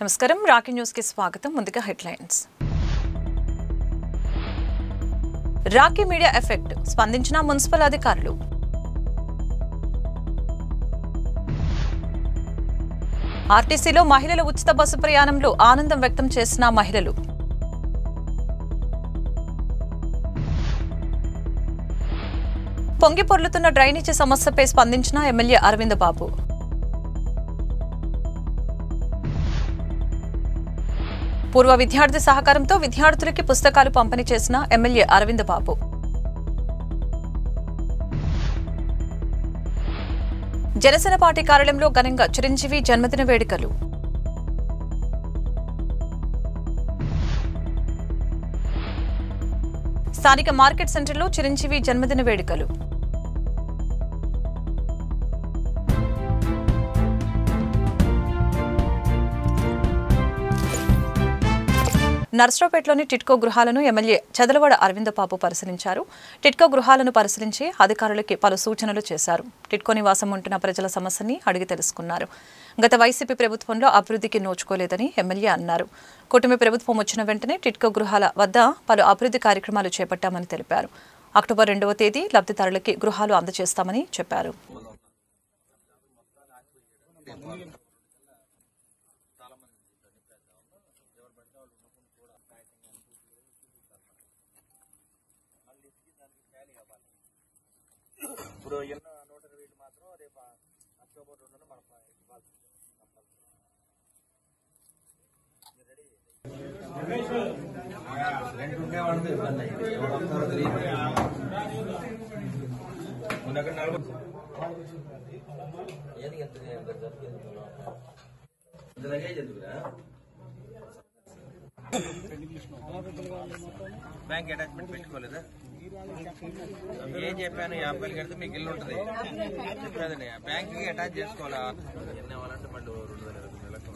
నమస్కారం Rocky news కి స్వాగతం. ముందుగా హెడ్లైన్స్. రాకీ మీడియా ఎఫెక్ట్ స్పందించిన మున్సిపల్ అధికారులు. ఆర్టీసీలో మహిళల ఉచిత బస్సు ప్రయాణంలో ఆనందం వ్యక్తం చేసిన మహిళలు. పొంగి పొర్లుతున్న డ్రైనేజీ సమస్యపై స్పందించిన ఎమ్మెల్యే అరవింద్ బాబు. పూర్వ విద్యార్థి సహకారంతో విద్యార్థులకి పుస్తకాలు పంపిణీ చేసిన ఎమ్మెల్యే అరవింద్ బాబు. జనసేన పార్టీ కార్యాలయంలో ఘనంగా చిరంజీవి జన్మదిన వేడుకలు. స్థానిక మార్కెట్ సెంటర్లో చిరంజీవి జన్మదిన వేడుకలు. నర్సరావుపేటలోని టిట్కో గృహాలను ఎమ్మెల్యే చదలవాడ అరవింద్ బాబు పరిశీలించారు. టిట్కో గృహాలను పరిశీలించి అధికారులకి పలు సూచనలు చేశారు. టిట్కో నివాసం ఉంటున్న ప్రజల సమస్యని అడిగి తెలుసుకున్నారు. గత వైసీపీ ప్రభుత్వంలో అభివృద్ధికి నోచుకోలేదని ఎమ్మెల్యే అన్నారు. కూటమి ప్రభుత్వం వచ్చిన వెంటనే టిట్కో గృహాల వద్ద పలు అభివృద్ధి కార్యక్రమాలు చేపట్టామని తెలిపారు. అక్టోబర్ 2వ తేదీ లబ్ధిదారులకి గృహాలు అందజేస్తామని చెప్పారు. ఇప్పుడు ఎన్నో 120 మాత్రం రేపు అక్టోబర్ 2న మనం రెంట్ ఉండేవాళ్ళతో ఇబ్బంది అయింది. బ్యాంక్ అటాచ్మెంట్ పెట్టుకోలేదా? ఏం చెప్పాను, 50 కడితే మీకు ఇల్లు ఉంటుంది చెప్పేదండి. బ్యాంక్కి అటాచ్ చేసుకోవాలా? ఎన్ని అవ్వాలంటే మళ్ళీ 2020 నెలకు.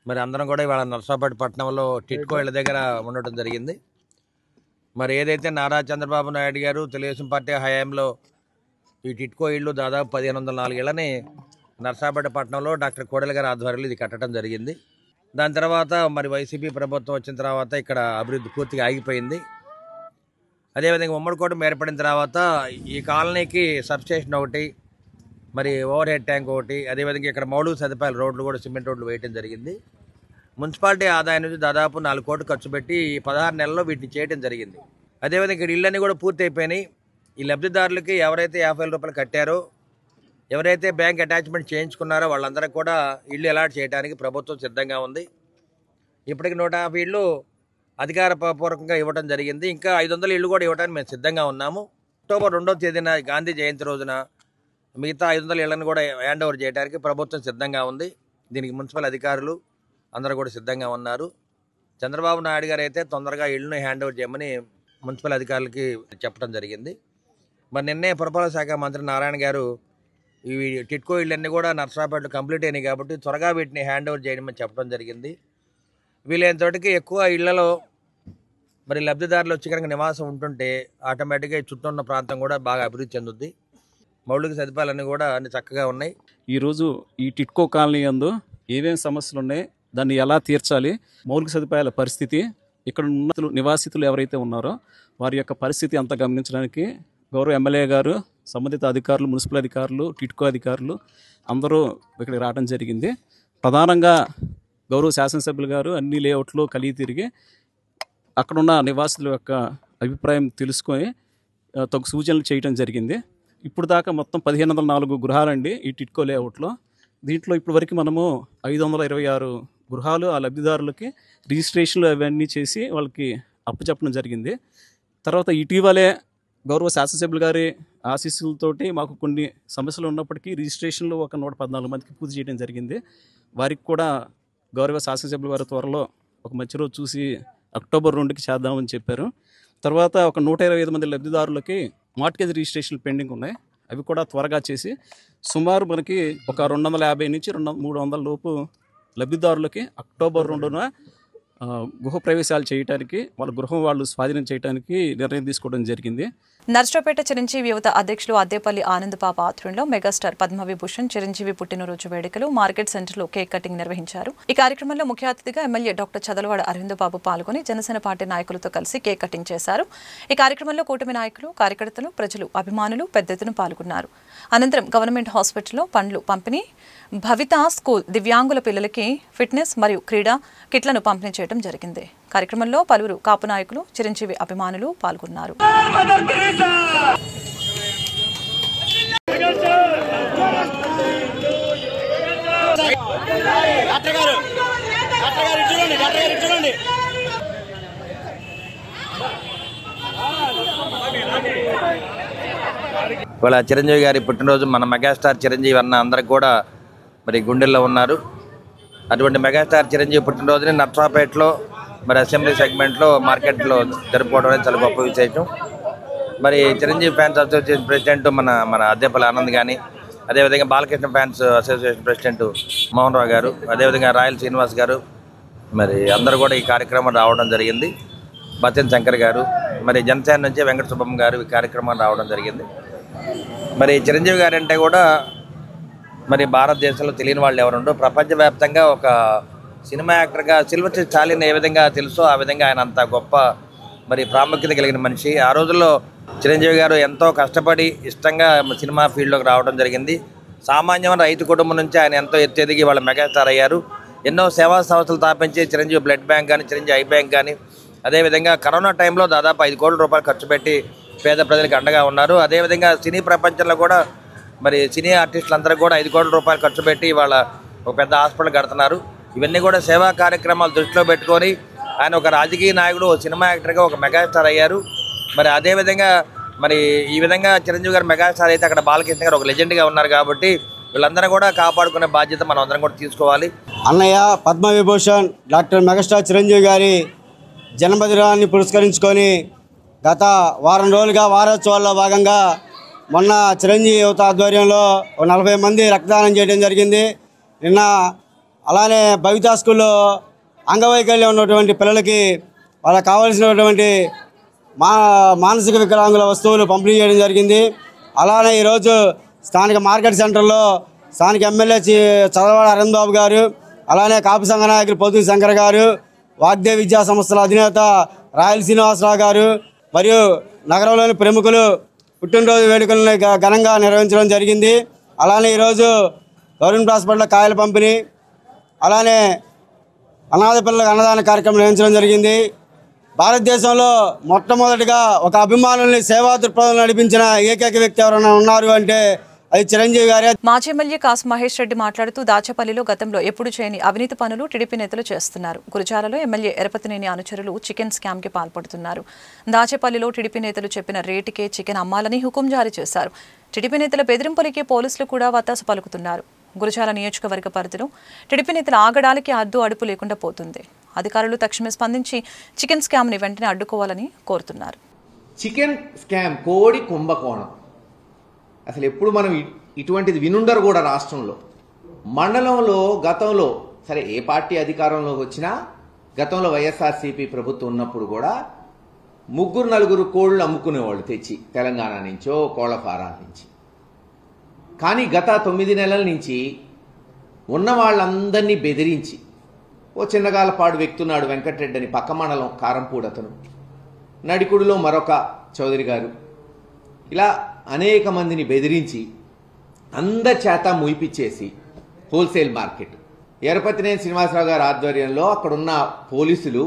మరి అందరం కూడా ఇవాళ నర్సాపేట పట్టణంలో టిట్కో ఇళ్ళ దగ్గర ఉండటం జరిగింది. మరి ఏదైతే నారా చంద్రబాబు నాయుడు గారు తెలుగుదేశం పార్టీ హయాంలో ఈ టిట్కో ఇళ్ళు దాదాపు 1504 ఇళ్ళని నర్సాపేట పట్టణంలో డాక్టర్ కోడెల గారి ఆధ్వర్యంలో ఇది కట్టడం జరిగింది. దాని తర్వాత మరి వైసీపీ ప్రభుత్వం వచ్చిన తర్వాత ఇక్కడ అభివృద్ధి పూర్తిగా ఆగిపోయింది. అదేవిధంగా ఉమ్మడికోట ఏర్పడిన తర్వాత ఈ కాలనీకి సబ్స్టేషన్ ఒకటి, మరి ఓవర్ హెడ్ ట్యాంక్ ఒకటి, అదేవిధంగా ఇక్కడ మౌలిక సదుపాయాలు రోడ్లు కూడా సిమెంట్ రోడ్లు వేయడం జరిగింది. మున్సిపాలిటీ ఆదాయం నుంచి దాదాపు 4 కోట్లు ఖర్చు పెట్టి 16 నెలల్లో వీటిని చేయడం జరిగింది. అదేవిధంగా ఇక్కడ ఇళ్ళన్నీ కూడా పూర్తి అయిపోయినాయి. ఈ లబ్ధిదారులకి ఎవరైతే 50,000 రూపాయలు కట్టారో, ఎవరైతే బ్యాంక్ అటాచ్మెంట్ చేయించుకున్నారో వాళ్ళందరికీ కూడా ఇళ్ళు అలాట్ చేయడానికి ప్రభుత్వం సిద్ధంగా ఉంది. ఇప్పటికి 150 ఇళ్ళు అధికారపూర్వకంగా ఇవ్వడం జరిగింది. ఇంకా 500 ఇళ్ళు కూడా ఇవ్వడానికి మేము సిద్ధంగా ఉన్నాము. అక్టోబర్ 2వ తేదీన గాంధీ జయంతి రోజున మిగతా 500 ఇళ్లను కూడా హ్యాండ్ ఓవర్ చేయడానికి ప్రభుత్వం సిద్ధంగా ఉంది. దీనికి మున్సిపల్ అధికారులు అందరూ కూడా సిద్ధంగా ఉన్నారు. చంద్రబాబు నాయుడు గారు అయితే తొందరగా ఇళ్ళను హ్యాండ్ ఓవర్ చేయమని మున్సిపల్ అధికారులకి చెప్పడం జరిగింది. మరి నిన్నే పురపాలక శాఖ మంత్రి నారాయణ గారు ఈ టిట్కో ఇళ్ళన్నీ కూడా నర్సరాపేటలో కంప్లీట్ అయినాయి కాబట్టి త్వరగా వీటిని హ్యాండ్ ఓవర్ చేయమని చెప్పడం జరిగింది. వీలైనంతటికి ఎక్కువ ఇళ్లలో మరి లబ్ధిదారులు వచ్చి కనుక నివాసం ఉంటుంటే ఆటోమేటిక్గా చుట్టూ ఉన్న ప్రాంతం కూడా బాగా అభివృద్ధి చెందుద్ది. మౌలిక సదుపాయాలన్నీ కూడా అన్ని చక్కగా ఉన్నాయి. ఈరోజు ఈ టిట్కో కాలనీ యందు ఏమేమి సమస్యలు ఉన్నాయి, దాన్ని ఎలా తీర్చాలి, మౌలిక సదుపాయాల పరిస్థితి, ఇక్కడ ఉన్న నివాసితులు ఎవరైతే ఉన్నారో వారి యొక్క పరిస్థితి అంతా గమనించడానికి గౌరవ ఎమ్మెల్యే గారు, సంబంధిత అధికారులు, మున్సిపల్ అధికారులు, టిట్కో అధికారులు అందరూ ఇక్కడికి రావడం జరిగింది. ప్రధానంగా గౌరవ శాసనసభ్యులు గారు అన్ని లేఅవుట్లు కలిగి తిరిగి అక్కడున్న నివాసుల యొక్క అభిప్రాయం తెలుసుకొని తగు సూచనలు చేయడం జరిగింది. ఇప్పుడు దాకా మొత్తం 1504 గృహాలండి ఈ టిట్కో లేఅవుట్లో. దీంట్లో ఇప్పటి వరకు మనము 526 గృహాలు ఆ లబ్ధిదారులకి రిజిస్ట్రేషన్లు అవన్నీ చేసి వాళ్ళకి అప్పచెప్పడం జరిగింది. తర్వాత ఇటీవలే గౌరవ శాసనసభ్యులు గారి ఆశీస్సులతోటి మాకు కొన్ని సమస్యలు ఉన్నప్పటికీ రిజిస్ట్రేషన్లు ఒక 114 మందికి పూర్తి చేయడం జరిగింది. వారికి కూడా గౌరవ శాసనసభ్యుల వారి త్వరలో ఒక మంచి రోజు చూసి అక్టోబర్ 2కి చేద్దామని చెప్పారు. తర్వాత ఒక 125 మంది లబ్ధిదారులకి మార్ట్గేజ్ రిజిస్ట్రేషన్లు పెండింగ్ ఉన్నాయి. అవి కూడా త్వరగా చేసి సుమారు మనకి ఒక 250 నుంచి 300 లోపు లబ్ధిదారులకి అక్టోబర్ 2న గృహ ప్రవేశాలు చేయడానికి వాళ్ళ గృహం వాళ్ళు స్వాధీనం చేయడానికి నిర్ణయం తీసుకోవడం జరిగింది. నర్సరావుపేట చిరంజీవి యువత అధ్యక్షులు అద్దేపల్లి ఆనందపాప ఆధ్వర్యంలో మెగాస్టార్ పద్మవిభూషణ్ చిరంజీవి పుట్టినరోజు వేడుకలు మార్కెట్ సెంటర్లో కేక్ కటింగ్ నిర్వహించారు. ఈ కార్యక్రమంలో ముఖ్య అతిథిగా ఎమ్మెల్యే డాక్టర్ చదలవాడ అరవిందబాబు పాల్గొని జనసేన పార్టీ నాయకులతో కలిసి కేక్ కటింగ్ చేశారు. ఈ కార్యక్రమంలో కూటమి నాయకులు, కార్యకర్తలు, ప్రజలు, అభిమానులు పెద్ద ఎత్తున పాల్గొన్నారు. అనంతరం గవర్నమెంట్ హాస్పిటల్లో పండ్లు పంపిణీ, భవిత స్కూల్ దివ్యాంగుల పిల్లలకి ఫిట్నెస్ మరియు క్రీడా కిట్లను పంపిణీ చేయడం జరిగింది. కార్యక్రమంలో పలువురు కాపు నాయకులు, చిరంజీవి అభిమానులు పాల్గొన్నారు. ఇవాళ చిరంజీవి గారి పుట్టినరోజు మన మెగాస్టార్ చిరంజీవి అన్న అందరికి కూడా మరి గుండెల్లో ఉన్నారు. అటువంటి మెగాస్టార్ చిరంజీవి పుట్టినరోజుని నర్సరావుపేటలో మరి అసెంబ్లీ సెగ్మెంట్లో మార్కెట్లో జరుపుకోవడం అనేది చాలా గొప్ప విశేషం. మరి చిరంజీవి ఫ్యాన్స్ అసోసియేషన్ ప్రెసిడెంట్ మన అద్దేపల్లి ఆనంద్ కానీ, అదేవిధంగా Balakrishna fans association president Mohan Rao గారు, అదేవిధంగా రాయల్ శ్రీనివాస్ గారు, మరి అందరూ కూడా ఈ కార్యక్రమం రావడం జరిగింది. బచ్చన్ శంకర్ గారు, మరి జనసేన నుంచి వెంకట సుబ్బమ్మ గారు ఈ కార్యక్రమం రావడం జరిగింది. మరి చిరంజీవి గారు అంటే కూడా మరి భారతదేశంలో తెలియని వాళ్ళు ఎవరుండో, ప్రపంచవ్యాప్తంగా ఒక సినిమా యాక్టర్గా సిల్వర్ స్టాలిన్ ఏ విధంగా తెలుసో ఆ విధంగా ఆయన అంత గొప్ప మరి ప్రాముఖ్యత కలిగిన మనిషి. ఆ రోజుల్లో చిరంజీవి గారు ఎంతో కష్టపడి ఇష్టంగా సినిమా ఫీల్డ్లోకి రావడం జరిగింది. సామాన్యమైన రైతు కుటుంబం నుంచి ఆయన ఎంతో ఎత్తెదిగి వాళ్ళ మెగాస్టార్ అయ్యారు. ఎన్నో సేవా సంస్థలు స్థాపించి చిరంజీవి బ్లడ్ బ్యాంక్ కానీ, చిరంజీవి ఐ బ్యాంక్ కానీ, అదేవిధంగా కరోనా టైంలో దాదాపు 5 కోట్ల రూపాయలు ఖర్చు పెట్టి పేద ప్రజలకు అండగా ఉన్నారు. అదేవిధంగా సినీ ప్రపంచంలో కూడా మరి సినీ ఆర్టిస్టులందరూ కూడా 5 కోట్ల రూపాయలు ఖర్చు పెట్టి వాళ్ళ ఒక పెద్ద హాస్పిటల్ కడుతున్నారు. ఇవన్నీ కూడా సేవా కార్యక్రమాలు దృష్టిలో పెట్టుకొని ఆయన ఒక రాజకీయ నాయకుడు, ఒక సినిమా యాక్టర్గా ఒక మెగాస్టార్ అయ్యారు. మరి అదేవిధంగా మరి ఈ విధంగా చిరంజీవి గారు మెగాస్టార్ అయితే అక్కడ బాలకృష్ణ గారు ఒక లెజెండ్గా ఉన్నారు. కాబట్టి వీళ్ళందరూ కూడా కాపాడుకునే బాధ్యత మనం అందరం కూడా తీసుకోవాలి. అన్నయ్య పద్మవిభూషణ్ డాక్టర్ మెగాస్టార్ చిరంజీవి గారి జన్మదినాన్ని పురస్కరించుకొని గత వారం రోజులుగా వారోత్సవాల్లో భాగంగా మొన్న చిరంజీవి యువత ఆధ్వర్యంలో 40 మంది రక్తదానం చేయడం జరిగింది. నిన్న అలానే భవితా స్కూల్లో అంగవైకల్యం ఉన్నటువంటి పిల్లలకి వాళ్ళకి కావాల్సినటువంటి మానసిక వికలాంగుల వస్తువులు పంపిణీ చేయడం జరిగింది. అలానే ఈరోజు స్థానిక మార్కెట్ సెంటర్లో స్థానిక ఎమ్మెల్యే చదలవాడ అరవింద్ బాబు గారు, అలానే కాపు సంఘ నాయకులు పొద్దు శంకర్ గారు, వాగ్దేవ్ విద్యా సంస్థల అధినేత రాయల్ శ్రీనివాసరావు గారు మరియు నగరంలోని ప్రముఖులు పుట్టినరోజు వేడుకలను ఘనంగా నిర్వహించడం జరిగింది. అలానే ఈరోజు గవర్నమెంట్ హాస్పిటల్లో కాయల పంపిణీ, అలానే అనాథ పిల్లలకు అన్నదాన కార్యక్రమం నిర్వహించడం జరిగింది. భారతదేశంలో మొట్టమొదటిగా ఒక అభిమానుల్ని సేవా దృక్పథం నడిపించిన ఏకైక వ్యక్తి ఎవరైనా ఉన్నారు అంటే అది చిరంజీవి గారే. మాజీ ఎమ్మెల్యే కాసు మహేష్ రెడ్డి మాట్లాడుతూ దాచేపల్లిలో గతంలో ఎప్పుడు చేయని అవినీతి పనులు టీడీపీ నేతలు చేస్తున్నారు. గురజాలలో ఎమ్మెల్యే ఎరపతినేని అనుచరులు చికెన్ స్కామ్కి పాల్పడుతున్నారు. దాచేపల్లిలో టీడీపీ నేతలు చెప్పిన రేటుకే చికెన్ అమ్మాలని హుకుం జారీ చేశారు. టీడీపీ నేతల బెదిరింపులకి పోలీసులు కూడా వత్తాసు పలుకుతున్నారు. గురజాల నియోజకవర్గ పరిధిలో టీడీపీ నేతల ఆగడాలకి అడ్డు అడుపు లేకుండా పోతుంది. అధికారులు తక్షణమే స్పందించి చికెన్ స్కామ్ని వెంటనే అడ్డుకోవాలని కోరుతున్నారు. చికెన్ స్కామ్, కోడి కుంభకోణం అసలు ఎప్పుడు మనం ఇటువంటిది వినుండరు కూడా. రాష్ట్రంలో, మండలంలో గతంలో సరే ఏ పార్టీ అధికారంలోకి వచ్చినా గతంలో వైఎస్ఆర్సీపీ ప్రభుత్వం ఉన్నప్పుడు కూడా 3-4 కోళ్ళు అమ్ముకునేవాళ్ళు తెచ్చి తెలంగాణ నుంచో కోళ్ల ఫారాల నుంచి. కానీ గత 9 నెలల నుంచి ఉన్న వాళ్ళందరినీ బెదిరించి ఓ చిన్నగాలపాడు వ్యక్తున్నాడు వెంకటరెడ్డి అని పక్క మండలం కారంపూడి అతను, నడికుడిలో మరొక చౌదరి గారు, ఇలా అనేక మందిని బెదిరించి అందరి చేత ముయిపిచ్చేసి హోల్సేల్ మార్కెట్ ఎరపతినేని శ్రీనివాసరావు గారి ఆధ్వర్యంలో అక్కడున్న పోలీసులు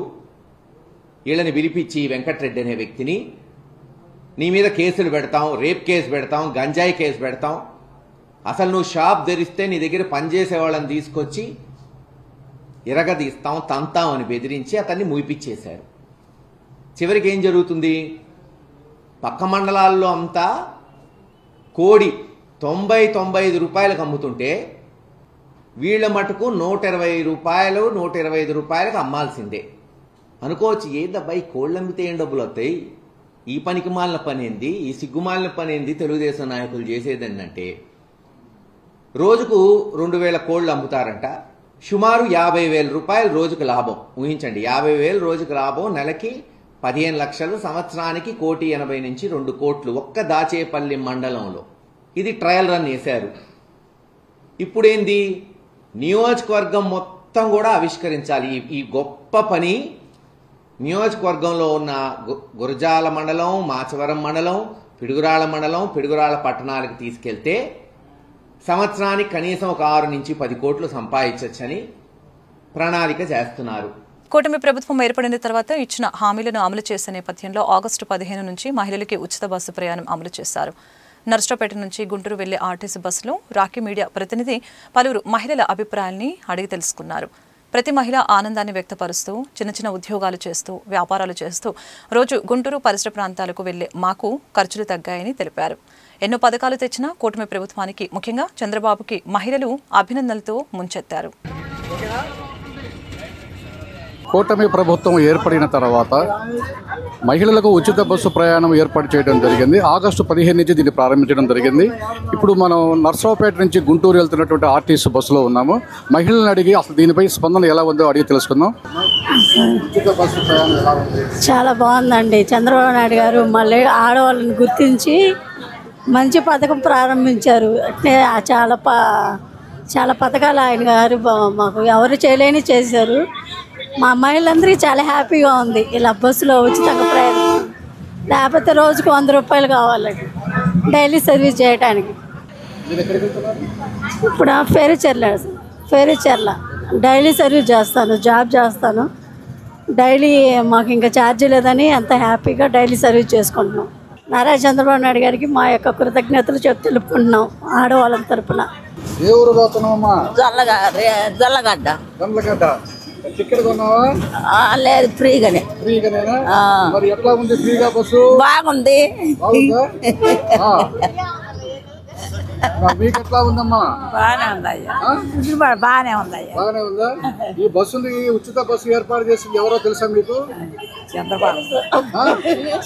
వీళ్ళని పిలిపించి వెంకటరెడ్డి అనే వ్యక్తిని నీ మీద కేసులు పెడతాం, రేప్ కేసు పెడతాం, గంజాయి కేసు పెడతాం, అసలు నువ్వు షాప్ తెరిస్తే నీ దగ్గర పనిచేసే వాళ్ళని తీసుకొచ్చి ఇరగదీస్తాం, తంతాం అని బెదిరించి అతన్ని ముయిపిచ్చేశారు. చివరికి ఏం జరుగుతుంది? పక్క మండలాల్లో అంతా కోడి 90-95 రూపాయలకు అమ్ముతుంటే వీళ్ళ మటుకు 120 రూపాయలు 125 రూపాయలకు అమ్మాల్సిందే. అనుకోవచ్చు, ఏదబ్బాయి కోళ్ళు అమ్మితే ఏం డబ్బులు వస్తాయి, ఈ పనికి మాలిన పని ఏంది, ఈ సిగ్గుమాలిన పని ఏంది తెలుగుదేశం నాయకులు చేసేది ఏంటంటే రోజుకు 2000 కోళ్ళు అమ్ముతారంట, సుమారు 50,000 రూపాయలు రోజుకు లాభం. ఊహించండి, 50,000 రోజుకు లాభం, నెలకి 15 లక్షలు, సంవత్సరానికి 1,80,00,000 నుంచి 2 కోట్లు ఒక్క దాచేపల్లి మండలంలో. ఇది ట్రయల్ రన్ చేశారు. ఇప్పుడేంది, నియోజకవర్గం మొత్తం కూడా ఆవిష్కరించాలి. ఈ గొప్ప పని నియోజకవర్గంలో ఉన్న గురజాల మండలం, మాచవరం మండలం, పిడుగురాళ్ళ మండలం, పిడుగురాళ్ళ పట్టణాలకు తీసుకెళ్తే సంవత్సరానికి కనీసం ఒక 6 నుంచి 10 కోట్లు సంపాదించవచ్చని ప్రణాళిక చేస్తున్నారు. కూటమి ప్రభుత్వం ఏర్పడిన తర్వాత ఇచ్చిన హామీలను అమలు చేసే నేపథ్యంలో ఆగస్టు 15 నుంచి మహిళలకి ఉచిత బస్సు ప్రయాణం అమలు చేశారు. నర్సరావుపేట నుంచి గుంటూరు వెళ్లే ఆర్టీసీ బస్సులో రాఖీ మీడియా ప్రతినిధి పలువురు మహిళల అభిప్రాయాల్ని అడిగి తెలుసుకున్నారు. ప్రతి మహిళ ఆనందాన్ని వ్యక్తపరుస్తూ చిన్న చిన్న ఉద్యోగాలు చేస్తూ వ్యాపారాలు చేస్తూ రోజు గుంటూరు పరిసర ప్రాంతాలకు వెళ్లే మాకు ఖర్చులు తగ్గాయని తెలిపారు. ఎన్నో పథకాలు తెచ్చిన కూటమి ప్రభుత్వానికి, ముఖ్యంగా చంద్రబాబుకి మహిళలు అభినందనలతో ముంచెత్తారు. కూటమి ప్రభుత్వం ఏర్పడిన తర్వాత మహిళలకు ఉచిత బస్సు ప్రయాణం ఏర్పాటు చేయడం జరిగింది. ఆగస్టు 15 నుంచి దీన్ని ప్రారంభించడం జరిగింది. ఇప్పుడు మనం నర్సరావుపేట నుంచి గుంటూరు వెళ్తున్నటువంటి ఆర్టీసీ బస్సులో ఉన్నాము. మహిళలను అడిగి అసలు దీనిపై స్పందన ఎలా ఉందో అడిగి తెలుసుకుందాం. ఉచిత బస్సు ప్రయాణం ఎలా ఉంది? చాలా బాగుందండి. చంద్రబాబు నాయుడు గారు మళ్ళీ ఆడవాళ్ళని గుర్తించి మంచి పథకం ప్రారంభించారు. అంటే చాలా పథకాలు ఆయన గారు మాకు ఎవరు చేయలేని చేశారు. మా అమ్మాయిలందరికీ చాలా హ్యాపీగా ఉంది ఇలా బస్సులో ఉచితంగా ప్రయాణం. లేకపోతే రోజుకు 100 రూపాయలు కావాలండి డైలీ సర్వీస్ చేయడానికి. ఇప్పుడు ఫేరీచర్ల డైలీ సర్వీస్ చేస్తాను, జాబ్ చేస్తాను. డైలీ మాకు ఇంకా ఛార్జీ లేదని అంత హ్యాపీగా డైలీ సర్వీస్ చేసుకుంటున్నాం. నారా చంద్రబాబు నాయుడు గారికి మా యొక్క కృతజ్ఞతలు తెలుపుకుంటున్నాం ఆడవాళ్ళ తరపున. జల్లగడ్డ టికెట్ కొన్నావా? లేదు, ఫ్రీగానే. మరి ఎట్లా ఉంది? ఫ్రీగా బస్సు బాగుంది. మీకు ఎట్లా ఉందమ్మా? బాగానే ఉందయ్యా. బాగానే ఉందయ్యా. బాగానే ఉందా? ఈ బస్సుని ఉచిత బస్సు ఏర్పాటు చేసింది ఎవరో తెలుసా మీకు?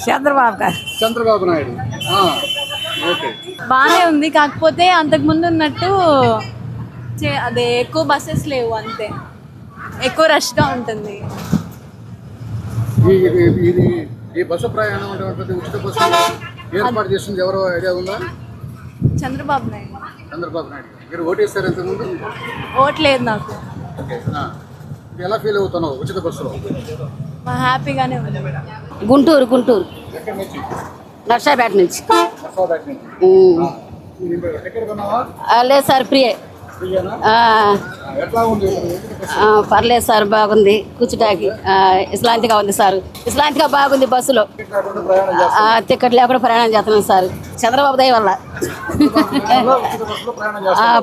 చంద్రబాబు నాయుడు. ఓకే, బాగానే ఉంది. కాకపోతే అంతకుముందు ఉన్నట్టు అదే ఎక్కువ బస్సెస్ లేవు, అంతే. ఎక్కువ రష్గా ఉంటుంది. ఈ బస్సు ప్రయాణం ఉచిత బస్సు ఏర్పాటు చేసింది ఎవరో ఐడియా ఉందా? చంద్రబాబు నాయుడు. మీరు ఓటేస్తారు ఇంతకుముందు? ఓట్లేదు నాకు. ఎలా ఫీల్ అవుతున్నావు ఉచిత బస్సులో? హ్యాపీగానే ఉంది. గుంటూరు నర్సరావుపేట నుంచి. లేదు సార్, ఫ్రీయే. పర్లేదు సార్, బాగుంది. కూర్చుటానికి ఇట్లాంటిగా ఉంది సార్. ఇట్లాంటిగా బాగుంది బస్సులో. టికెట్ లేకుండా ప్రయాణం చేస్తున్నాం సార్, చంద్రబాబు దయ వల్ల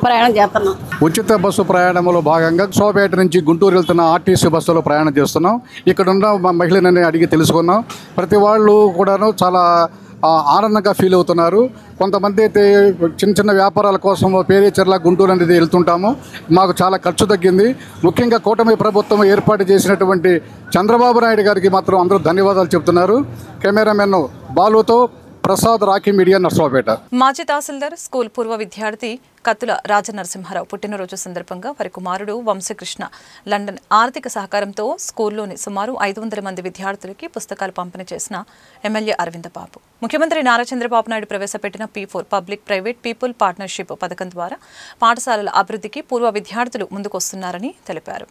ప్రయాణం చేస్తున్నాం. ఉచిత బస్సు ప్రయాణంలో భాగంగా నర్సరావుపేట నుంచి గుంటూరు వెళ్తున్న ఆర్టీసీ బస్సులో ప్రయాణం చేస్తున్నాం. ఇక్కడ ఉన్న మహిళలని అడిగి తెలుసుకున్నాం. ప్రతి వాళ్ళు కూడాను చాలా ఆనందంగా ఫీల్ అవుతున్నారు. కొంతమంది అయితే చిన్న చిన్న వ్యాపారాల కోసం పేరేచర్ల గుంటూరు అనేది వెళ్తుంటాము. మాకు చాలా ఖర్చు తగ్గింది. ముఖ్యంగా కూటమి ప్రభుత్వం ఏర్పాటు చేసినటువంటి చంద్రబాబు నాయుడు గారికి మాత్రం అందరూ ధన్యవాదాలు చెప్తున్నారు. కెమెరామెన్ బాలుతో ప్రసాద్, రాఖీ మీడియా, నర్సరావుపేట. మాజీ తహసీల్దార్, స్కూల్ పూర్వ విద్యార్థి కత్తుల రాజనరసింహారావు పుట్టినరోజు సందర్భంగా వారి కుమారుడు వంశకృష్ణ లండన్ ఆర్థిక సహకారంతో స్కూల్లోని సుమారు 500 మంది విద్యార్థులకి పుస్తకాలు పంపిణీ చేసిన ఎమ్మెల్యే అరవింద బాబు, ముఖ్యమంత్రి నారా చంద్రబాబు నాయుడు ప్రవేశపెట్టిన P4 public private people partnership పథకం ద్వారా పాఠశాలల అభివృద్ధికి పూర్వ విద్యార్థులు ముందుకొస్తున్నారని తెలిపారు.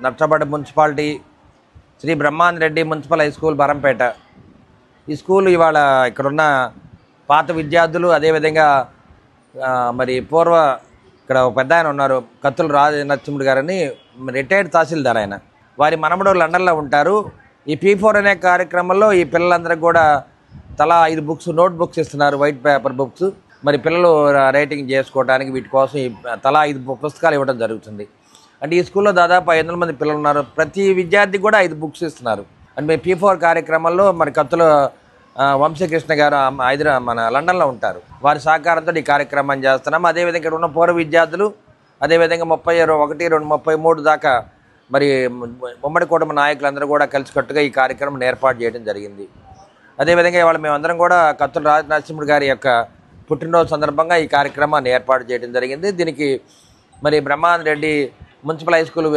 Narasaraopet municipality Sri Brahmananda Reddy municipal high school Barampeta. ఈ స్కూల్ ఇవాళ ఇక్కడున్న పాత విద్యార్థులు, అదేవిధంగా మరి పూర్వ ఇక్కడ ఒక పెద్ద ఆయన ఉన్నారు, కత్తుల రాజనరసింహుడు గారని, రిటైర్డ్ తహసీల్దార్ ఆయన. వారి మనమడు లండన్లో ఉంటారు. ఈ P4 అనే కార్యక్రమంలో ఈ పిల్లలందరికీ కూడా తలా 5 బుక్స్, నోట్ బుక్స్ ఇస్తున్నారు, వైట్ పేపర్ బుక్స్. మరి పిల్లలు రైటింగ్ చేసుకోవడానికి వీటి కోసం తలా 5 పుస్తకాలు ఇవ్వడం జరుగుతుంది. అంటే ఈ స్కూల్లో దాదాపు 500 మంది పిల్లలు ఉన్నారు. ప్రతి విద్యార్థికి కూడా 5 బుక్స్ ఇస్తున్నారు. అంటే P4 కార్యక్రమంలో మరి కత్తుల వంశకృష్ణ గారు మన లండన్లో ఉంటారు. వారి సహకారంతో ఈ కార్యక్రమం చేస్తున్నాం. అదేవిధంగా ఇక్కడ ఉన్న పూర్వ విద్యార్థులు అదేవిధంగా 31-33 దాకా మరి ఉమ్మడి కుటుంబ నాయకులందరూ కూడా కలిసికట్టుగా ఈ కార్యక్రమం ఏర్పాటు చేయడం జరిగింది. అదేవిధంగా ఇవాళ మేమందరం కూడా కత్తుల రాజనరసింహుడు గారి యొక్క పుట్టినరోజు సందర్భంగా ఈ కార్యక్రమాన్ని ఏర్పాటు చేయడం జరిగింది. దీనికి మరి Brahmananda Reddy municipal high school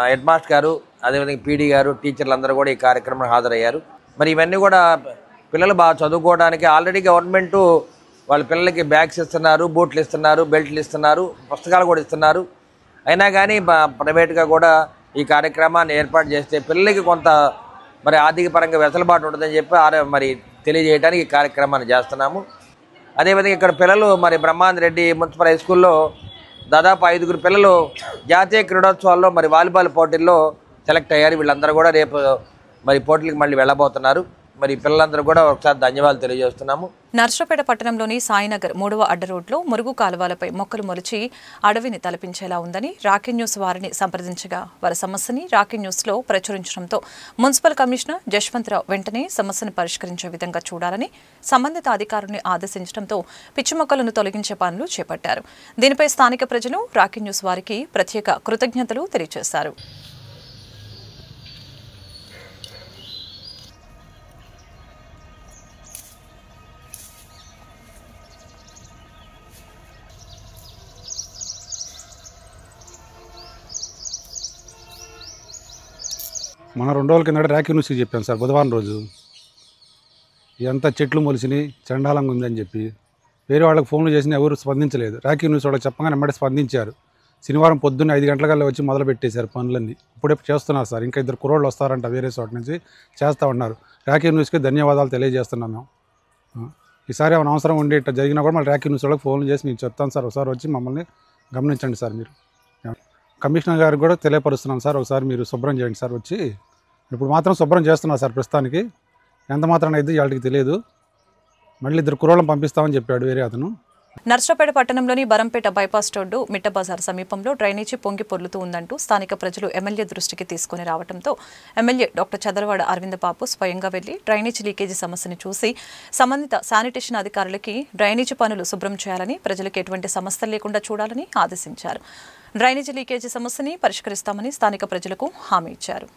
head master గారు, అదేవిధంగా పీడీ గారు, టీచర్లు అందరూ కూడా ఈ కార్యక్రమం హాజరయ్యారు. మరి ఇవన్నీ కూడా పిల్లలు బాగా చదువుకోవడానికి ఆల్రెడీ గవర్నమెంట్ వాళ్ళ పిల్లలకి బ్యాగ్స్ ఇస్తున్నారు, బూట్లు ఇస్తున్నారు, బెల్ట్లు ఇస్తున్నారు, పుస్తకాలు కూడా ఇస్తున్నారు. అయినా కానీ ప్రైవేట్గా కూడా ఈ కార్యక్రమాన్ని ఏర్పాటు చేస్తే పిల్లలకి కొంత మరి ఆర్థిక పరంగా వెసులుబాటు ఉంటుందని చెప్పి మరి తెలియజేయడానికి ఈ కార్యక్రమాన్ని చేస్తున్నాము. అదేవిధంగా ఇక్కడ పిల్లలు మరి బ్రహ్మానంద రెడ్డి మున్సిపల్ హై స్కూల్లో దాదాపు 5 పిల్లలు జాతీయ క్రీడోత్సవాల్లో మరి వాలీబాల్ పోటీల్లో సెలెక్ట్ అయ్యారు. వీళ్ళందరూ కూడా రేపు మరి పోటీలకు మళ్ళీ వెళ్ళబోతున్నారు. మరి పిల్లలందరూ కూడా ఒకసారి ధన్యవాదాలు తెలియజేస్తున్నాము. నర్సరావుపేట పట్టణంలోని సాయినగర్ 3వ అడ్డ రోడ్లో మురుగు కాలువలపై మొక్కలు మొలిచి అడవిని తలపించేలా ఉందని రాకీ న్యూస్ వారిని సంప్రదించగా వారి సమస్యని రాకీ న్యూస్లో ప్రచురించడంతో మున్సిపల్ కమిషనర్ జశ్వంతరావు వెంటనే సమస్యను పరిష్కరించే విధంగా చూడాలని సంబంధిత అధికారుల్ని ఆదేశించడంతో పిచ్చి మొక్కలను తొలగించే పనులు చేపట్టారు. దీనిపై స్థానిక ప్రజలు రాకీ న్యూస్ వారికి ప్రత్యేక కృతజ్ఞతలు తెలియజేశారు. మన 2 రోజుల కింద రాకీ న్యూస్కి చెప్పాను సార్, బుధవారం రోజు ఎంత చెట్లు మొలిసినాయి, చండాలంగా ఉందని చెప్పి వేరే వాళ్ళకి ఫోన్లు చేసినా ఎవరు స్పందించలేదు. రాకీ న్యూస్ వాళ్ళకి చెప్పగానే వెంబడి స్పందించారు. శనివారం పొద్దున్న 5 గంటలకల్లా వచ్చి మొదలు పెట్టేశారు పనులన్నీ. ఇప్పుడే చేస్తున్నారు సార్. ఇంకా 2 కుర్రోళ్ళు వస్తారంట వేరే చోట నుంచి, చేస్తూ ఉన్నారు. రాకీ న్యూస్కి ధన్యవాదాలు తెలియజేస్తున్నాం మేము. ఈసారి ఏమైనా అవసరం ఉండి ఇట్లా జరిగినా కూడా మళ్ళీ రాకీ న్యూస్ వాళ్ళకి ఫోన్లు చేసి మీకు చెప్తాను సార్, ఒకసారి వచ్చి మమ్మల్ని గమనించండి సార్. మీరు కమిషనర్ గారికి కూడా తెలియపరుస్తున్నాం సార్, ఒకసారి మీరు శుభ్రం చేయండి సార్. వచ్చి ఇప్పుడు మాత్రం శుభ్రం చేస్తున్నారు సార్. ప్రస్తుతానికి ఎంత మాత్రం అయితే వాళ్ళకి తెలియదు. మళ్ళీ 2 కుర్రోళ్ళని పంపిస్తామని చెప్పాడు వేరే అతను. నర్సరావుపేట పట్టణంలోని బరంపేట బైపాస్ రోడ్డు మిట్ట బజార్ సమీపంలో డ్రైనేజీ పొంగి పొర్లుతూ ఉందంటూ స్థానిక ప్రజలు ఎమ్మెల్యే దృష్టికి తీసుకుని రావడంతో ఎమ్మెల్యే డాక్టర్ చదలవాడ అరవింద బాబు స్వయంగా వెళ్లి డ్రైనేజీ లీకేజీ సమస్యను చూసి సంబంధిత శానిటేషన్ అధికారులకి డ్రైనేజీ పనులు శుభ్రం చేయాలని, ప్రజలకు ఎటువంటి సమస్యలు లేకుండా చూడాలని ఆదేశించారు. డ్రైనేజీ లీకేజీ సమస్యని పరిష్కరిస్తామని స్థానిక ప్రజలకు హామీ ఇచ్చారు.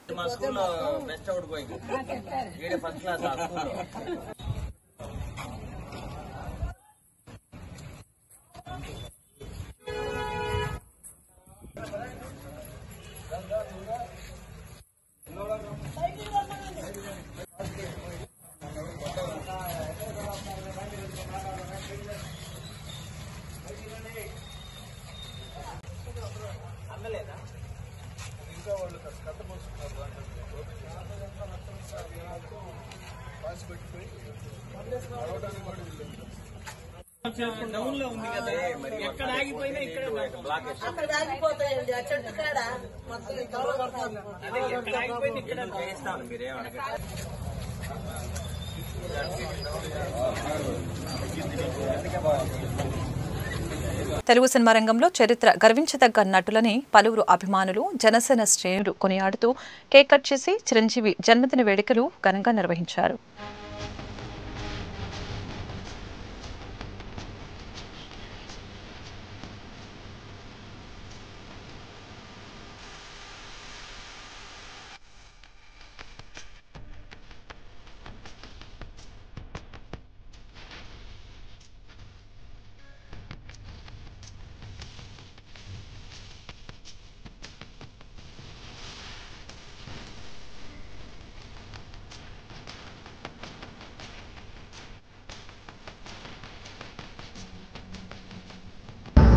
తెలుగు సినిమా రంగంలో చరిత్ర గర్వించదగ్గ నటులని పలువురు అభిమానులు, జనసేన శ్రేణులు కొనియాడుతూ కేక్ కట్ చేసి చిరంజీవి జన్మదిన వేడుకలు ఘనంగా నిర్వహించారు.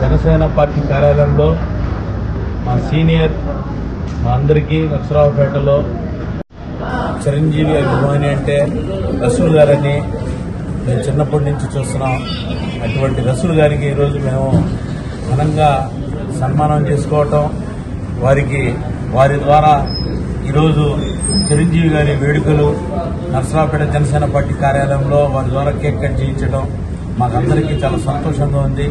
జనసేన పార్టీ కార్యాలయంలో మా సీనియర్ మా అందరికీ నర్సరావుపేటలో చిరంజీవి అభిమాని అంటే రసూల్ గారని మేము చిన్నప్పటి నుంచి చూస్తున్నాం. అటువంటి రసూల్ గారికి ఈరోజు మేము ఘనంగా సన్మానం చేసుకోవటం, వారి ద్వారా ఈరోజు చిరంజీవి గారి వేడుకలు నర్సరావుపేట జనసేన పార్టీ కార్యాలయంలో వారి ద్వారా కేక్ కట్ చేయించడం మాకందరికీ చాలా సంతోషంగా ఉంది.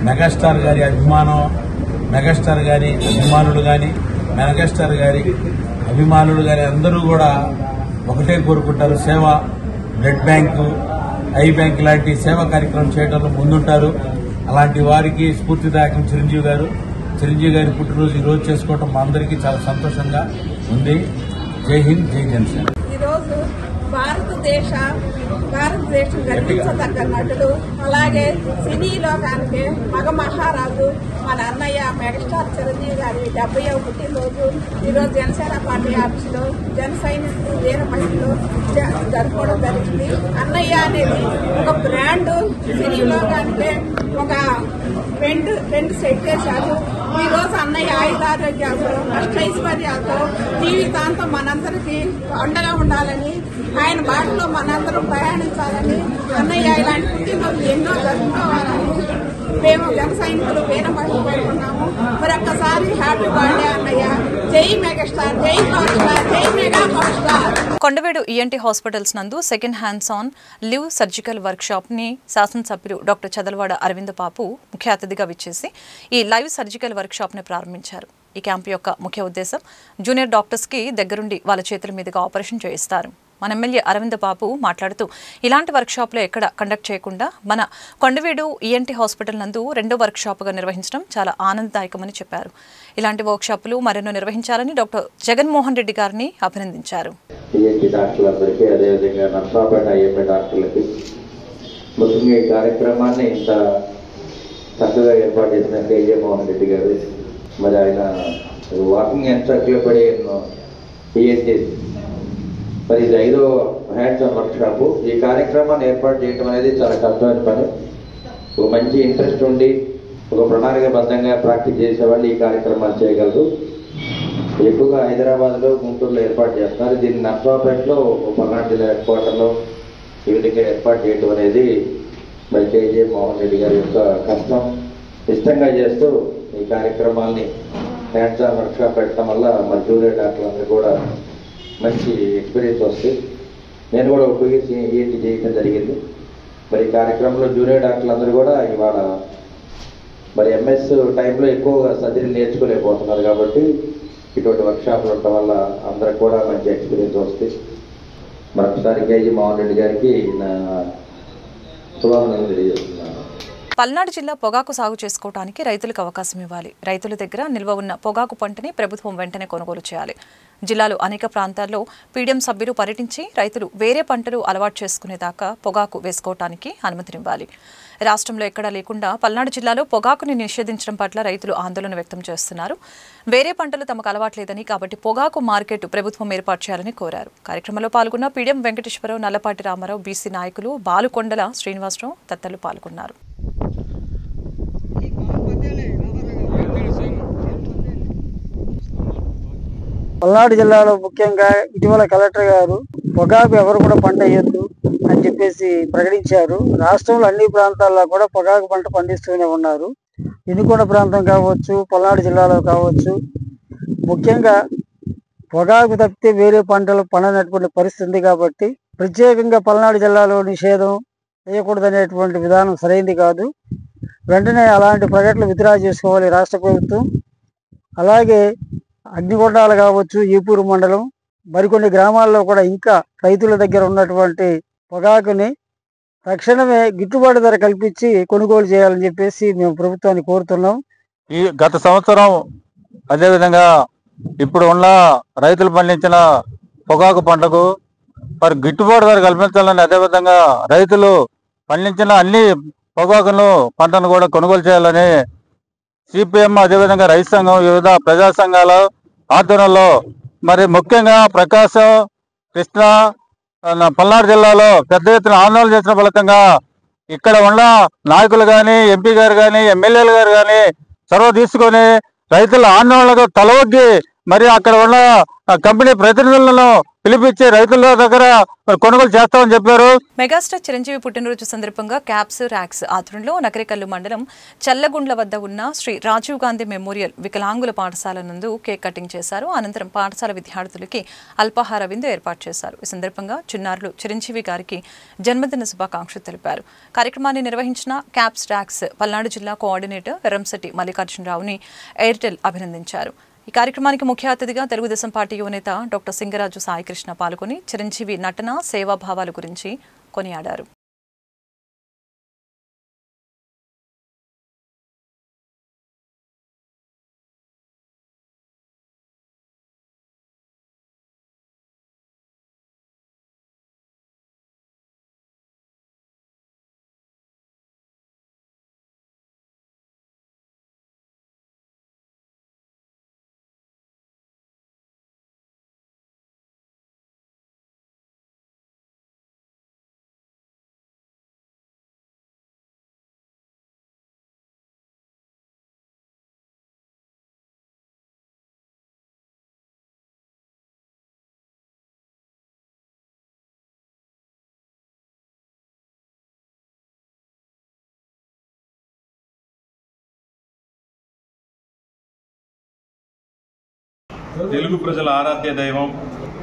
మెగాస్టార్ గారి అభిమానం, మెగాస్టార్ గారి అభిమానులు కానీ మెగాస్టార్ గారి అభిమానులు కానీ అందరూ కూడా ఒకటే కోరుకుంటారు, సేవ. బ్లడ్ బ్యాంకు, ఐ బ్యాంక్ లాంటి సేవా కార్యక్రమం చేయడంలో ముందుంటారు. అలాంటి వారికి స్ఫూర్తిదాయకం చిరంజీవి గారు. చిరంజీవి గారి పుట్టినరోజు ఈరోజు చేసుకోవటం మా అందరికీ చాలా సంతోషంగా ఉంది. జై హింద్, జై జనసేన. ఈరోజు భారతదేశం గర్వించదగ్గ నటుడు, అలాగే సినీ లోకానికి మగ మహారాజు మన అన్నయ్య మెగాస్టార్ చిరంజీవి గారి 70వ పుట్టినరోజు ఈరోజు జనసేన పార్టీ ఆఫీసులో జన సైనికులు వీర మహిళలు జరుపుకోవడం జరిగింది. అన్నయ్య అనేది ఒక బ్రాండ్, సినీ లోకానికి ఒక రెండు సెట్ చేశారు. ఈ రోజు అన్నయ్య ఆయురారోగ్యాలతో అష్టైశ్వర్యాలతో జీవితాంతం మనందరికీ అండగా ఉండాలని, ఆయన బాటలో మనందరం ప్రయాణించాలని, అన్నయ్య ఇలాంటి పుట్టినరోజు ఎన్నో జరుపుకోవాలని మేము జన సైనికులు వీర మహిళలు కోరుకున్నాము. మరొక్కసారి హ్యాపీ బర్త్డే అన్నయ్య. జై మెగాస్టార్, జై పవర్ స్టార్, జై mega power star. Kondaveedu ENT hospitals నందు second hands on live surgical workshop ని శాసనసభ్యులు డాక్టర్ చదలవాడ అరవింద్ బాబు ముఖ్య అతిథిగా విచ్చేసి ఈ లైవ్ సర్జికల్ వర్క్ షాప్ ని ప్రారంభించారు. ఈ క్యాంపు యొక్క ముఖ్య ఉద్దేశం జూనియర్ డాక్టర్స్ కి దగ్గరుండి వాళ్ళ చేతుల మీదుగా ఆపరేషన్ చేయిస్తారు. మన ఎమ్మెల్యే అరవింద్ బాబు మాట్లాడుతూ ఇలాంటి వర్క్షాప్లో ఎక్కడ కండక్ట్ చేయకుండా మన కొండవేడు ఈఎన్టీ హాస్పిటల్ నందు రెండో వర్క్షాప్గా నిర్వహించడం చాలా ఆనందదాయకమని చెప్పారు. ఇలాంటి వర్క్షాపులు మరెన్నో నిర్వహించాలని డాక్టర్ జగన్మోహన్ రెడ్డి గారిని అభినందించారు. ఈఎన్టీ డాక్టర్లందరికీ, అదేవిధంగా నర్సాపేట ఐఎంఏ డాక్టర్లకి, ముఖ్యంగా ఈ కార్యక్రమాన్ని ఇంత చక్కగా ఏర్పాటు చేసిన కేజే మోహన్ రెడ్డి గారు, మరి ఆయన వాకింగ్ ఎన్సైక్లోపీడియా ఈఎన్టీ, మరి ఇది 5వ హ్యాండ్స్ ఆన్ వర్క్ షాపు. ఈ కార్యక్రమాన్ని ఏర్పాటు చేయడం అనేది చాలా కష్టమైన పని. ఒక మంచి ఇంట్రెస్ట్ ఉండి ఒక ప్రణాళికబద్ధంగా ప్రాక్టీస్ చేసేవాళ్ళు ఈ కార్యక్రమాలు చేయగలరు. ఎక్కువగా హైదరాబాద్లో, గుంటూరులో ఏర్పాటు చేస్తున్నారు. దీన్ని నర్సాపేటలో పల్నాడు జిల్లా హెడ్ క్వార్టర్లో ఈ విధంగా ఏర్పాటు చేయడం అనేది మరి కేజే మోహన్ రెడ్డి గారి యొక్క కష్టం. ఇష్టంగా చేస్తూ ఈ కార్యక్రమాల్ని హ్యాండ్స్ ఆన్ వర్క్ షాప్ పెట్టడం వల్ల మరి జూనియర్ డాక్టర్లందరూ కూడా మంచి ఎక్స్పీరియన్స్ వస్తుంది. నేను కూడా ఉపయోగించి ఈఎన్టీ చేయడం జరిగింది. మరి ఈ కార్యక్రమంలో జూనియర్ డాక్టర్లందరూ కూడా ఇవాళ మరి ఎంఎస్ టైంలో ఎక్కువగా సర్జరీ నేర్చుకోలేకపోతున్నారు. కాబట్టి ఇటువంటి వర్క్షాప్లు ఉండటం వల్ల అందరికి కూడా మంచి ఎక్స్పీరియన్స్ వస్తుంది. మరొకసారి కేజీ మోహన్ రెడ్డి గారికి నా శుభాకాంక్షలు తెలియజేస్తున్నాను. పల్నాడు జిల్లా పొగాకు సాగు చేసుకోవడానికి రైతులకు అవకాశం ఇవ్వాలి. రైతుల దగ్గర నిల్వ ఉన్న పొగాకు పంటని ప్రభుత్వం వెంటనే కొనుగోలు చేయాలి. జిల్లాలో అనేక ప్రాంతాల్లో పీడిఎం సభ్యులు పర్యటించి రైతులు వేరే పంటలు అలవాటు చేసుకునేదాకా పొగాకు వేసుకోవటానికి అనుమతినివ్వాలి. రాష్ట్రంలో ఎక్కడా లేకుండా పల్నాడు జిల్లాలో పొగాకుని నిషేధించడం పట్ల రైతులు ఆందోళన వ్యక్తం చేస్తున్నారు. వేరే పంటలు తమకు అలవాట్లేదని, కాబట్టి పొగాకు మార్కెట్ ప్రభుత్వం ఏర్పాటు చేయాలని కోరారు. కార్యక్రమంలో పాల్గొన్న పీడిఎం వెంకటేశ్వరరావు, నల్లపాటి రామారావు, బీసీ నాయకులు బాలుకొండల శ్రీనివాసరావు తదితరులు పాల్గొన్నారు. పల్నాడు జిల్లాలో ముఖ్యంగా ఇటీవల కలెక్టర్ గారు పొగాకు ఎవరు కూడా పంట వేయొద్దు అని చెప్పేసి ప్రకటించారు. రాష్ట్రంలో అన్ని ప్రాంతాల్లో కూడా పొగాకు పంట పండిస్తూనే ఉన్నారు. వినుకొండ ప్రాంతం కావచ్చు, పల్నాడు జిల్లాలో కావచ్చు, ముఖ్యంగా పొగాకు తప్పితే వేరే పంటలు పండనటువంటి పరిస్థితి ఉంది. కాబట్టి ప్రత్యేకంగా పల్నాడు జిల్లాలో నిషేధం చేయకూడదనేటువంటి విధానం సరైంది కాదు. వెంటనే అలాంటి ప్రకటనలు విత్డ్రా చేసుకోవాలి రాష్ట్ర ప్రభుత్వం. అలాగే అగ్నికొండాలు కావచ్చు, ఈపూరు మండలం మరికొన్ని గ్రామాల్లో కూడా ఇంకా రైతుల దగ్గర ఉన్నటువంటి పొగాకుని తక్షణమే గిట్టుబాటు ధర కల్పించి కొనుగోలు చేయాలని చెప్పేసి మేము ప్రభుత్వాన్ని కోరుతున్నాం. ఈ గత సంవత్సరం అదేవిధంగా ఇప్పుడు ఉన్న రైతులు పండించిన పొగాకు పంటకు మరి గిట్టుబాటు ధర కల్పించాలని, అదేవిధంగా రైతులు పండించిన అన్ని పొగాకును పంటను కూడా కొనుగోలు చేయాలని సిపిఎం, అదేవిధంగా రైతు సంఘం, వివిధ ప్రజా సంఘాల ఆధ్వర్యంలో మరి ముఖ్యంగా ప్రకాశం, కృష్ణా, పల్నాడు జిల్లాలో పెద్ద ఎత్తున ఆందోళన చేసిన ఫలితంగా ఇక్కడ ఉన్న నాయకులు కానీ, ఎంపీ గారు కానీ, ఎమ్మెల్యేలు గారు కానీ చొరవ తీసుకొని రైతుల ఆందోళనకు తలవగ్గి మరి అక్కడ ఉన్న కంపెనీ ప్రతినిధులను పిలిపించి రైతుల దగ్గర కొనుగోలు చేస్తామని చెప్పారు. మెగాస్టార్ చిరంజీవి పుట్టినరోజు సందర్భంగా క్యాప్స్ ర్యాక్స్ ఆధ్వర్యంలో నకరేకల్లు మండలం చల్లగుండ్ల వద్ద ఉన్న శ్రీ రాజీవ్ గాంధీ మెమోరియల్ వికలాంగుల పాఠశాల నందు కేక్ కటింగ్ చేశారు. అనంతరం పాఠశాల విద్యార్థులకి అల్పాహార విందు ఏర్పాటు చేశారు. ఈ సందర్భంగా చిన్నారులు చిరంజీవి గారికి జన్మదిన శుభాకాంక్షలు తెలిపారు. కార్యక్రమాన్ని నిర్వహించిన క్యాప్స్ ర్యాక్స్ పల్నాడు జిల్లా కోఆర్డినేటర్ ఎరంశెట్టి మల్లికార్జునరావుని ఎయిర్టెల్ అభినందించారు. ఈ కార్యక్రమానికి ముఖ్య అతిథిగా తెలుగుదేశం పార్టీ యువనేత డాక్టర్ సింగరాజు సాయికృష్ణ పాల్గొని చిరంజీవి నటన, సేవాభావాల గురించి కొనియాడారు. తెలుగు ప్రజల ఆరాధ్య దైవం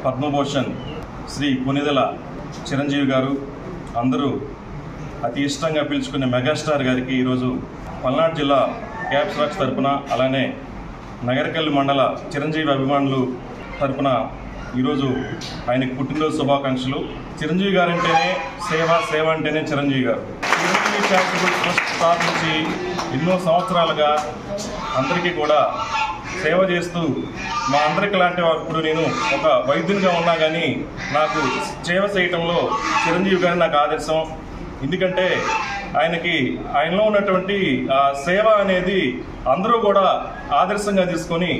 పద్మభూషణ్ శ్రీ కొనిదెల చిరంజీవి గారు అందరూ అతి ఇష్టంగా పిలుచుకునే మెగాస్టార్ గారికి ఈరోజు పల్నాడు జిల్లా క్యాప్స్ రాక్స్ తరపున అలానే నగరకల్లి మండల చిరంజీవి అభిమానులు తరపున ఈరోజు ఆయనకు పుట్టినరోజు శుభాకాంక్షలు. చిరంజీవి గారు అంటేనే సేవ, సేవ అంటేనే చిరంజీవి గారు. చిరంజీవి చారిటబుల్ ట్రస్ట్ స్థాపించి ఎన్నో సంవత్సరాలుగా అందరికీ కూడా సేవ చేస్తూ మా అందరికి లాంటి ఇప్పుడు నేను ఒక వైద్యునిగా ఉన్నా కానీ నాకు సేవ చేయటంలో చిరంజీవి గారు నాకు ఆదర్శం. ఎందుకంటే ఆయనలో ఉన్నటువంటి సేవ అనేది అందరూ కూడా ఆదర్శంగా తీసుకొని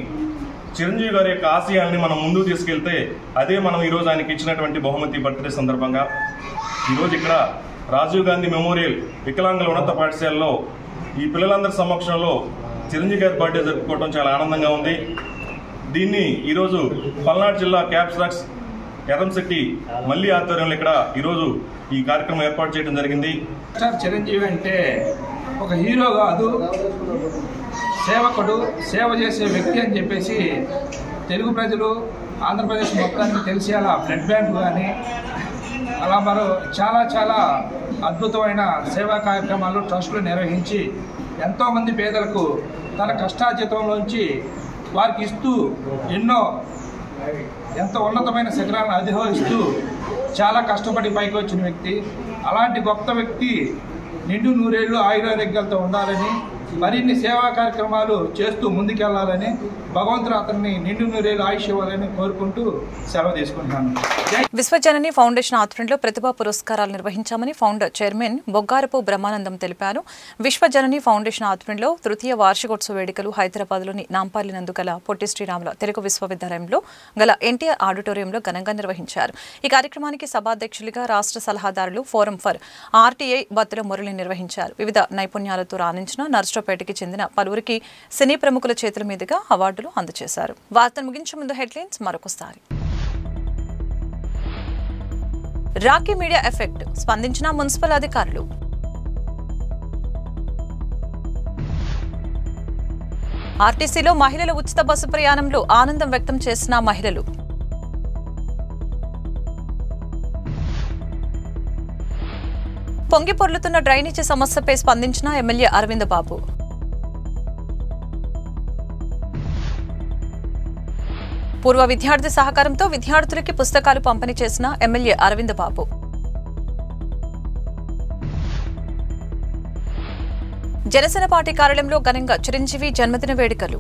చిరంజీవి గారి యొక్క ఆశయాల్ని మనం ముందుకు తీసుకెళ్తే అదే మనం ఈరోజు ఆయనకి ఇచ్చినటువంటి బహుమతి బర్త్డే సందర్భంగా ఈరోజు ఇక్కడ రాజీవ్ గాంధీ మెమోరియల్ వికలాంగుల ఉన్నత పాఠశాలలో ఈ పిల్లలందరి సమక్షంలో చిరంజీవి గారి బర్త్డే జరుపుకోవడం చాలా ఆనందంగా ఉంది. దీన్ని ఈరోజు పల్నాడు జిల్లా క్యాప్స్ రాక్స్ ఎర్రంశెట్టి మల్లి ఆధ్వర్యంలో ఇక్కడ ఈరోజు ఈ కార్యక్రమం ఏర్పాటు చేయడం జరిగింది. చిరంజీవి అంటే ఒక హీరో కాదు, సేవకుడు, సేవ చేసే వ్యక్తి అని చెప్పేసి తెలుగు ప్రజలు ఆంధ్రప్రదేశ్ మొత్తానికి తెలిసేలా బ్లడ్ బ్యాంక్ కానీ అలా మరో చాలా చాలా అద్భుతమైన సేవా కార్యక్రమాలు ట్రస్టులు నిర్వహించి ఎంతోమంది పేదలకు తన కష్టార్జితంలోంచి వారికి ఇస్తూ ఎంతో ఉన్నతమైన శిఖరాలను అధిరోహిస్తూ చాలా కష్టపడి పైకి వచ్చిన వ్యక్తి. అలాంటి గొప్ప వ్యక్తి నిండు నూరేళ్లు ఆయురారోగ్యాలతో ఉండాలని, మరిన్ని సేవా కార్యక్రమాలు చేస్తూ ముందుకెళ్లాలని, భగవంతుడు అతన్ని నిండు నూరేళ్లు ఆయుష్ ఇవ్వాలని కోరుకుంటూ సెలవు తీసుకుంటున్నాను. విశ్వజనని ఫౌండేషన్ ఆధ్వర్యంలో ప్రతిభా పురస్కారాలు నిర్వహించామని ఫౌండర్ చైర్మన్ బొగ్గారపు బ్రహ్మానందం తెలిపారు. విశ్వజనని ఫౌండేషన్ ఆధ్వర్యంలో తృతీయ వార్షికోత్సవ వేడుకలు హైదరాబాద్లోని నాంపల్లి నందు గల పొట్టి శ్రీరాములు తెలుగు విశ్వవిద్యాలయంలో గల ఎన్టీఆర్ ఆడిటోరియంలో ఘనంగా నిర్వహించారు. ఈ కార్యక్రమానికి సభాధ్యక్షులుగా రాష్ట్ర సలహాదారులు forum for RTI Battula Murali నిర్వహించారు. వివిధ నైపుణ్యాలతో రాణించిన నర్సరావుపేటకి చెందిన పలువురికి సినీ ప్రముఖుల చేతుల మీదుగా అవార్డులు అందజేశారు. వార్తను ముగించే ముందు హెడ్లైన్స్ మరొకసారి. రాకీ మీడియా ఎఫెక్ట్ స్పందించిన మున్సిపల్ అధికారులు. ఆర్టీసీలో మహిళల ఉచిత బస్సు ప్రయాణంలో ఆనందం వ్యక్తం చేసిన మహిళలు. పొంగి పొర్లుతున్న డ్రైనేజీ సమస్యపై స్పందించిన ఎమ్మెల్యే అరవింద్ బాబు. పూర్వ విద్యార్థి సహకారంతో విద్యార్థులకి పుస్తకాలు పంపిణీ చేసిన ఎమ్మెల్యే అరవింద్ బాబు. జనసేన పార్టీ కార్యాలయంలో ఘనంగా చిరంజీవి జన్మదిన వేడుకలు.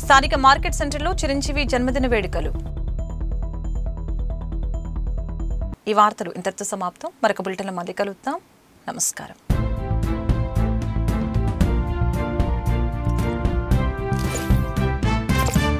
స్థానిక మార్కెట్ సెంటర్లో చిరంజీవి జన్మదిన వేడుకలు. ఈ వార్తలు ఇంతటితో సమాప్తం. మరొక బులెటిన్లో మళ్ళీ కలుద్దాం. నమస్కారం.